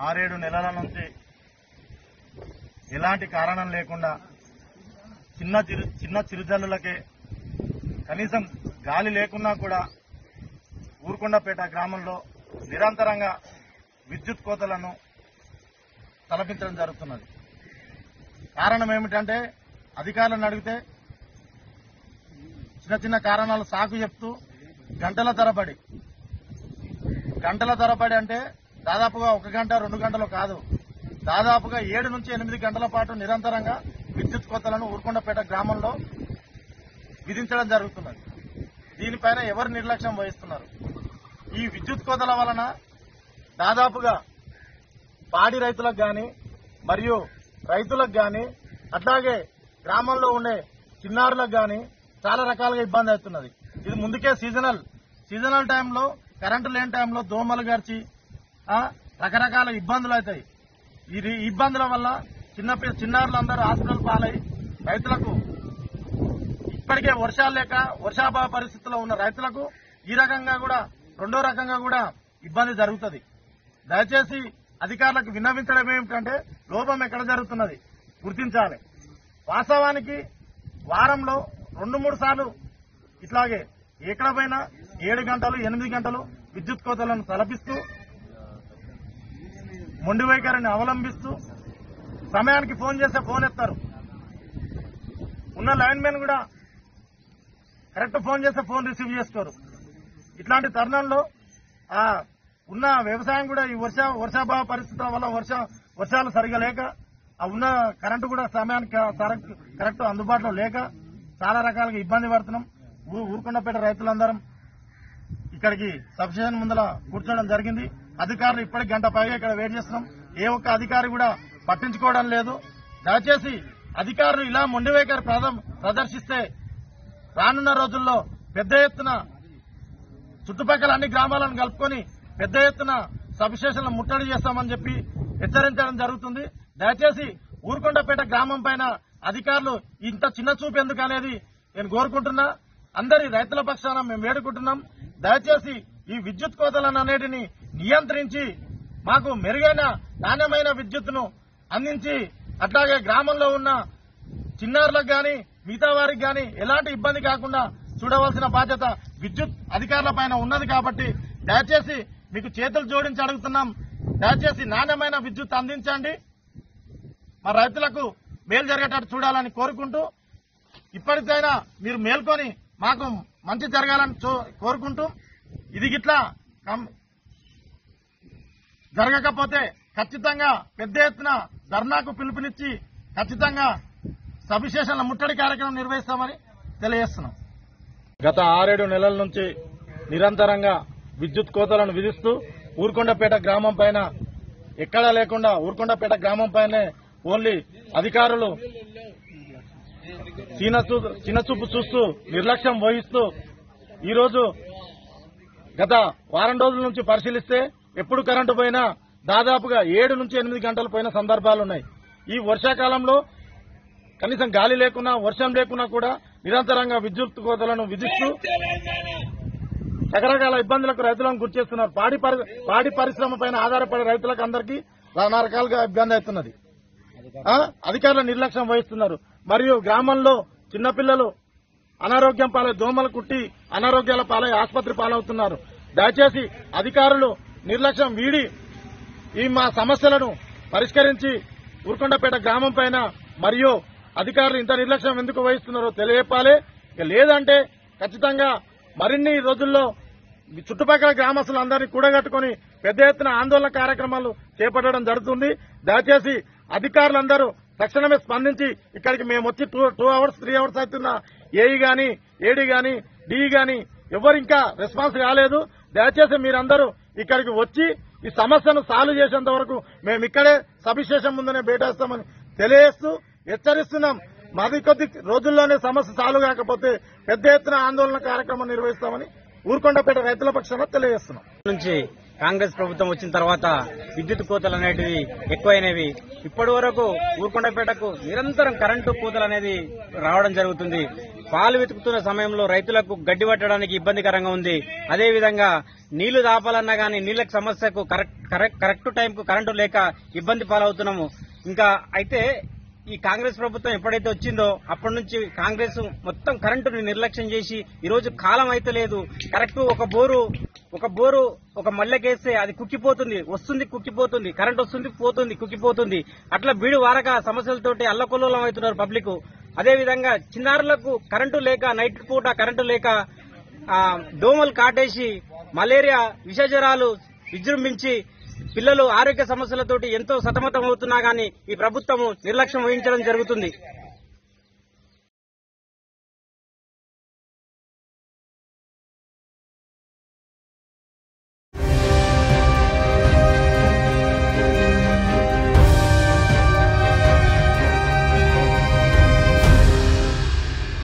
6-7 నెలల నుంచి ఎలాంటి కారణం లేకుండా చిన్న చిరుజల్లులకే కనీసం గాలి లేకున్నా కూడా ఊరుకొండపేట గ్రామంలో నిరంతరంగా విద్యుత్ కోతలను తలపించడం జరుగుతున్నది. కారణం ఏమిటంటే అధికారులను అడిగితే చిన్న కారణాలు సాకు చెప్తూ గంటల తరబడి అంటే దాదాపుగా 1 గంట 2 గంటలు కాదు, దాదాపుగా 7 నుంచి 8 గంటల పాటు నిరంతరంగా విద్యుత్ కోతలను ఊరుకొండపేట గ్రామంలో విధించడం జరుగుతున్నది. దీనిపైన ఎవరు నిర్లక్ష్యం వహిస్తున్నారు? ఈ విద్యుత్ కోతల వలన దాదాపుగా పాడి రైతులకు గాని మరియు రైతులకు గాని అట్లాగే గ్రామంలో ఉండే చిన్నారులకు గాని చాలా రకాలుగా ఇబ్బంది అవుతున్నది. ఇది ముందుకే సీజనల్ టైంలో కరెంటు లేని టైంలో దోమలు గడిచి రకరకాల ఇబ్బందులు అవుతాయి. ఈ ఇబ్బందుల వల్ల చిన్నారులందరూ హాస్పిటల్ పాలై రైతులకు ఇప్పటికే వర్షాలు లేక వర్షాభావ పరిస్థితుల్లో ఉన్న రైతులకు ఈ రకంగా కూడా రెండో రకంగా కూడా ఇబ్బంది జరుగుతుంది. దయచేసి అధికారులకు విన్నవించడం ఏమిటంటే లోపం ఎక్కడ జరుగుతున్నది గుర్తించాలి. వాస్తవానికి వారంలో 2-3 సార్లు ఇట్లాగే ఎక్కడపైన 7 గంటలు 8 గంటలు విద్యుత్ కోతలను తలపిస్తూ మొండి వైఖరిని అవలంబిస్తూ సమయానికి ఫోన్ చేస్తే ఫోన్ ఎత్తారు. ఉన్న లైన్ మెన్ కూడా కరెక్ట్ ఫోన్ చేస్తే ఫోన్ రిసీవ్ చేసుకోరు. ఇట్లాంటి తరుణంలో ఉన్న వ్యవసాయం కూడా ఈ వర్షాభావ పరిస్థితుల వల్ల వర్షాలు సరిగా లేక ఉన్న కరెంటు కూడా సమయానికి కరెక్ట్ అందుబాటులో లేక చాలా రకాలుగా ఇబ్బంది పడుతున్నాం. ఊరుకొండపేట రైతులందరం ఇక్కడికి సబ్స్టేషన్ ముందర కూర్చోవడం జరిగింది. అధికారులు ఇప్పటికి గంట పైగా ఇక్కడ వెయిట్ చేస్తున్నాం. ఏ ఒక్క అధికారి కూడా పట్టించుకోవడం లేదు. దయచేసి అధికారులు ఇలా మొండి వైఖరి ప్రదర్శిస్తే రానున్న రోజుల్లో పెద్ద ఎత్తున చుట్టుపక్కల అన్ని గ్రామాలను కలుపుకొని పెద్ద ఎత్తున సబ్స్టేషన్లను ముట్టడి చేస్తామని చెప్పి హెచ్చరించడం జరుగుతుంది. దయచేసి ఊరుకొండపేట గ్రామం పైన అధికారులు ఇంత చిన్న చూపు ఎందుకు అనేది నేను కోరుకుంటున్నా. అందరి రైతుల పక్షాన మేము వేడుకుంటున్నాం. దయచేసి ఈ విద్యుత్ కోతలను అనేటిని నియంత్రించి మాకు మెరుగైన నాణ్యమైన విద్యుత్తును అందించి అట్లాగే గ్రామంలో ఉన్న చిన్నారులకు గాని మిగతా వారికి గాని ఎలాంటి ఇబ్బంది కాకుండా చూడవలసిన బాధ్యత విద్యుత్ అధికారుల పైన ఉన్నది. కాబట్టి దయచేసి మీకు చేతులు జోడించి అడుగుతున్నాం. దయచేసి నాణ్యమైన విద్యుత్ అందించండి. మా రైతులకు మేలు జరిగేటట్టు చూడాలని కోరుకుంటూ ఇప్పటికైనా మీరు మేల్కొని మాకు మంచి జరగాలని కోరుకుంటూ ఇది గిట్లా జరగకపోతే ఖచ్చితంగా పెద్ద ఎత్తున ధర్నాకు పిలుపునిచ్చి ఖచ్చితంగా సబ్స్టేషన్ల ముట్టడి కార్యక్రమం నిర్వహిస్తామని తెలియజేస్తున్నాం. గత 6-7 నెలల నుంచి నిరంతరంగా విద్యుత్ కోతలను విధిస్తూ ఊరుకొండపేట గ్రామం పైన ఎక్కడా లేకుండా ఊరుకొండపేట గ్రామం పైనే ఓన్లీ అధికారులు చిన్నచూపు చూస్తూ నిర్లక్ష్యం వహిస్తూ ఈరోజు గత వారం రోజుల నుంచి పరిశీలిస్తే ఎప్పుడు కరెంటు పోయినా దాదాపుగా 7 నుంచి 8 గంటలు పోయిన సందర్భాలున్నాయి. ఈ వర్షాకాలంలో కనీసం గాలి లేకున్నా వర్షం లేకున్నా కూడా నిరంతరంగా విద్యుత్ కోతలను విధిస్తూ రకరకాల ఇబ్బందులకు రైతులను గురిచేస్తున్నారు. పాడి పరిశ్రమ పైన ఆధారపడే రైతులకు అందరికీ నానా రకాలుగా ఇబ్బంది అవుతున్నది. అధికారులు నిర్లక్ష్యం వహిస్తున్నారు. మరియు గ్రామంలో చిన్నపిల్లలు అనారోగ్యం పాలై దోమలు కుట్టి అనారోగ్యాల పాలై ఆసుపత్రి పాలవుతున్నారు. దయచేసి అధికారులు నిర్లక్ష్యం వీడి ఈ మా సమస్యలను పరిష్కరించి ఊరుకొండపేట గ్రామం పైన మరియు అధికారులు ఇంత నిర్లక్ష్యం ఎందుకు వహిస్తున్నారో తెలియపాలి. లేదంటే ఖచ్చితంగా మరిన్ని రోజుల్లో చుట్టుపక్కల గ్రామస్తులందరినీ కూడగట్టుకుని పెద్ద ఎత్తున ఆందోళన కార్యక్రమాలు చేపట్టడం జరుగుతుంది. దయచేసి అధికారులందరూ తక్షణమే స్పందించి ఇక్కడికి మేము వచ్చి 2 అవర్స్ 3 అవర్స్ అవుతున్న ఏఈ గాని ఏడీ గాని డిఈ గాని ఎవరు ఇంకా రెస్పాన్స్ కాలేదు. దయచేసి మీరందరూ ఇక్కడికి వచ్చి ఈ సమస్యను సాల్వ్ చేసేంత వరకు మేము ఇక్కడే సబ్స్టేషన్ ముందునే బేటేస్తామని తెలియజేస్తూ హెచ్చరిస్తున్నాం. మరి కొద్ది రోజుల్లోనే సమస్య సాల్వ్ కాకపోతే పెద్ద ఎత్తున ఆందోళన కార్యక్రమం నిర్వహిస్తామని ఊరుకొండపేట రైతుల పక్షాన తెలియజేస్తున్నాం. కాంగ్రెస్ ప్రభుత్వం వచ్చిన తర్వాత విద్యుత్ కోతలు అనేటివి ఎక్కువైనవి. ఇప్పటి వరకు ఊరుకొండపేటకు నిరంతరం కరెంటు కోతలు అనేది రావడం జరుగుతుంది. పాలు వెతుకుతున్న సమయంలో రైతులకు గడ్డి పట్టడానికి ఇబ్బందికరంగా ఉంది. అదేవిధంగా నీళ్లు దాపాలన్నా గానీ నీళ్లకు సమస్యకు కరెక్ట్ టైంకు కరెంటు లేక ఇబ్బంది పాలవుతున్నాము. ఇంకా అయితే ఈ కాంగ్రెస్ ప్రభుత్వం ఎప్పుడైతే వచ్చిందో అప్పటి నుంచి కాంగ్రెస్ మొత్తం కరెంటుని నిర్లక్ష్యం చేసి ఈరోజు కాలం అయితే లేదు. కరెక్ట్ ఒక బోరు ఒక మల్లెకేస్తే అది కుక్కిపోతుంది, వస్తుంది కుక్కిపోతుంది, కరెంట్ వస్తుంది పోతుంది కుక్కిపోతుంది. అట్లా బీడు వారక సమస్యలతోటి అల్లకొల్లోలం అవుతున్నారు పబ్లిక్. అదేవిధంగా చిన్నారులకు కరెంటు లేక నైట్ పూట కరెంటు లేక దోమలు కాటేసి మలేరియా విషజ్వరాలు విజృంభించి పిల్లలు ఆరోగ్య సమస్యలతోటి ఎంతో సతమతం అవుతున్నా గానీ ఈ ప్రభుత్వం నిర్లక్ష్యం వహించడం జరుగుతుంది.